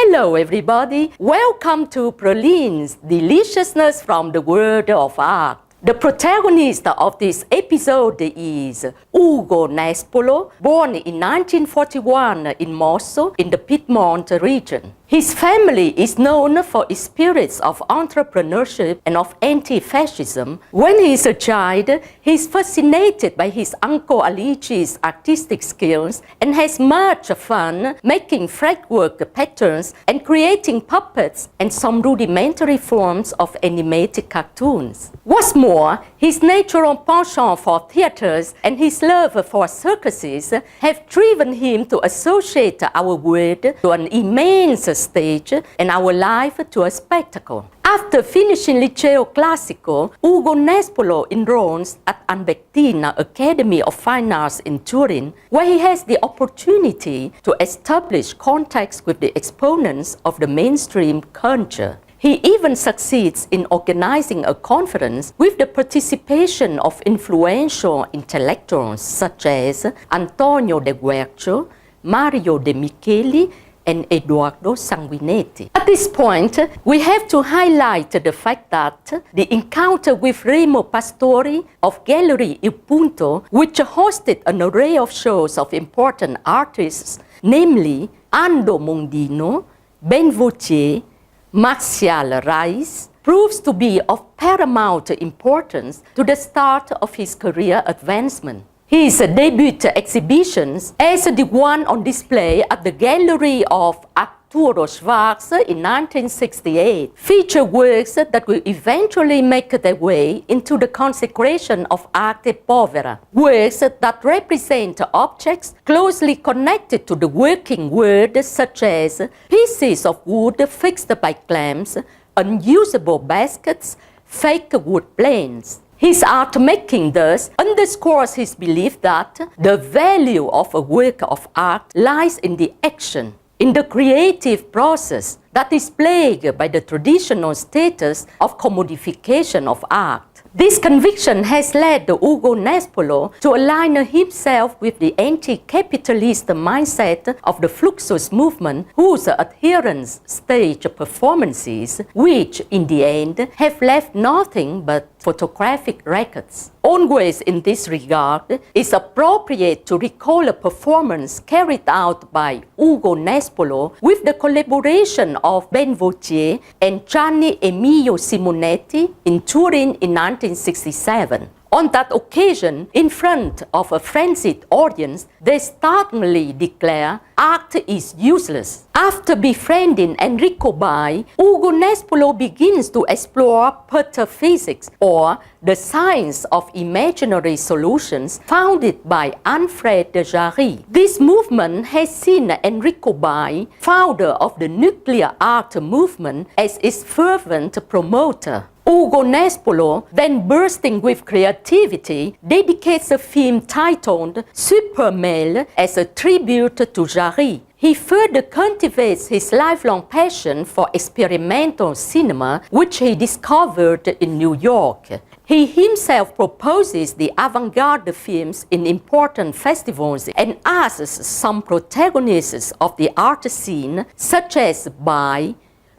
Hello everybody, welcome to Pralines, Deliciousness from the World of Art. The protagonist of this episode is Ugo Nespolo, born in 1941 in Mosso in the Piedmont region. His family is known for its spirits of entrepreneurship and of anti-fascism. When he is a child, he is fascinated by his uncle Alici's artistic skills and has much fun making fretwork patterns and creating puppets and some rudimentary forms of animated cartoons. What's more, his natural penchant for theaters and his love for circuses have driven him to associate our world to an immense stage and our life to a spectacle. After finishing Liceo Classico, Ugo Nespolo enrolls at Albertina Academy of Fine Arts in Turin, where he has the opportunity to establish contacts with the exponents of the mainstream culture. He even succeeds in organizing a conference with the participation of influential intellectuals such as Antonio.del Guercio, Mario de Micheli and Edoardo Sanguineti. At this point, we have to highlight the fact that the encounter with Remo Pastori of Gallery Il Punto, which hosted an array of shows of important artists, namely Ando Mondino, Ben Vautier, Martial Reis, proves to be of paramount importance to the start of his career advancement. His debut exhibitions, as the one on display at the Gallery of Arturo Schwarz in 1968, feature works that will eventually make their way into the consecration of Arte Povera, works that represent objects closely connected to the working world, such as pieces of wood fixed by clamps, unusable baskets, fake wood planes. His art making thus underscores his belief that the value of a work of art lies in the action, in the creative process that is plagued by the traditional status of commodification of art. This conviction has led Ugo Nespolo to align himself with the anti-capitalist mindset of the Fluxus movement, whose adherents stage performances, which in the end have left nothing but photographic records. Always in this regard, it's appropriate to recall a performance carried out by Ugo Nespolo with the collaboration of Ben Vautier and Gianni Emilio Simonetti in Turin in 1967. On that occasion, in front of a frenzied audience, they startlingly declare art is useless. After befriending Enrico Bai, Ugo Nespolo begins to explore perturphysics, or the science of imaginary solutions, founded by Alfred de Jarry. This movement has seen Enrico Bai, founder of the nuclear art movement, as its fervent promoter. Ugo Nespolo, then bursting with creativity, dedicates a film titled Super Male as a tribute to Jarry. He further cultivates his lifelong passion for experimental cinema, which he discovered in New York. He himself proposes the avant-garde films in important festivals and asks some protagonists of the art scene, such as Bai,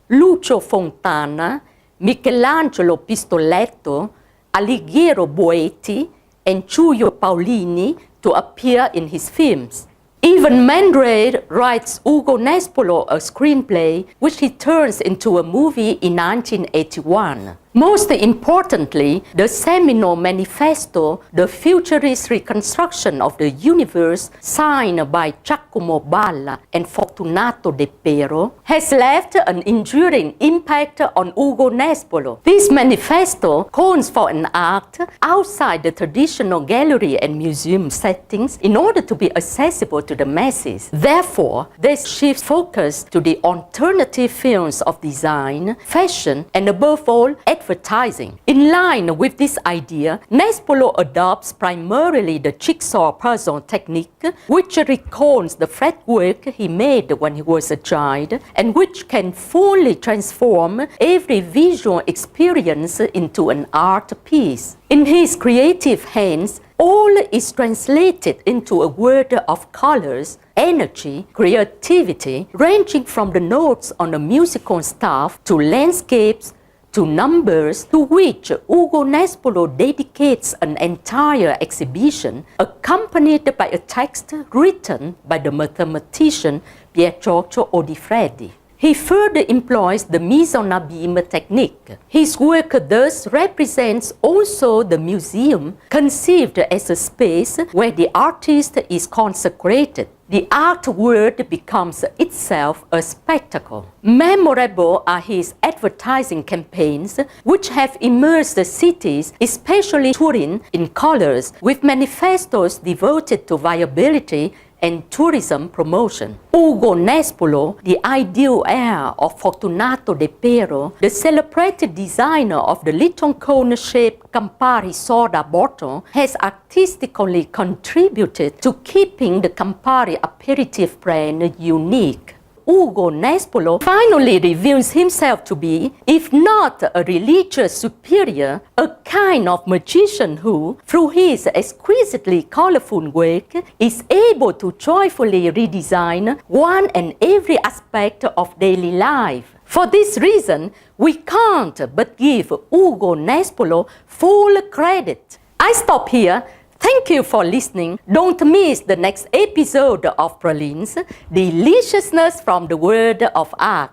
Lucio Fontana, Michelangelo Pistoletto, Alighiero Boetti, and Giulio Paolini to appear in his films. Even Mandré writes Ugo Nespolo a screenplay, which he turns into a movie in 1981. Most importantly, the seminal manifesto, The Futurist Reconstruction of the Universe, signed by Giacomo Balla and Fortunato De Pero, has left an enduring impact on Ugo Nespolo. This manifesto calls for an art outside the traditional gallery and museum settings in order to be accessible to the masses. Therefore, they shift focus to the alternative fields of design, fashion, and above all, advanced advertising. In line with this idea, Nespolo adopts primarily the jigsaw puzzle technique, which recalls the fretwork he made when he was a child, and which can fully transform every visual experience into an art piece. In his creative hands, all is translated into a world of colors, energy, creativity, ranging from the notes on a musical staff to landscapes to numbers, to which Ugo Nespolo dedicates an entire exhibition accompanied by a text written by the mathematician Pietro Odifreddi. He further employs the mise en abîme technique. His work thus represents also the museum, conceived as a space where the artist is consecrated. The art world becomes itself a spectacle. Memorable are his advertising campaigns, which have immersed the cities, especially Turin, in colors, with manifestos devoted to viability and tourism promotion. Ugo Nespolo, the ideal heir of Fortunato de Pero, the celebrated designer of the little cone-shaped Campari soda bottle, has artistically contributed to keeping the Campari aperitif brand unique. Ugo Nespolo finally reveals himself to be, if not a religious superior, a kind of magician who, through his exquisitely colorful work, is able to joyfully redesign one and every aspect of daily life. For this reason, we can't but give Ugo Nespolo full credit. I stop here. Thank you for listening. Don't miss the next episode of Pralines, Deliciousness from the World of Art.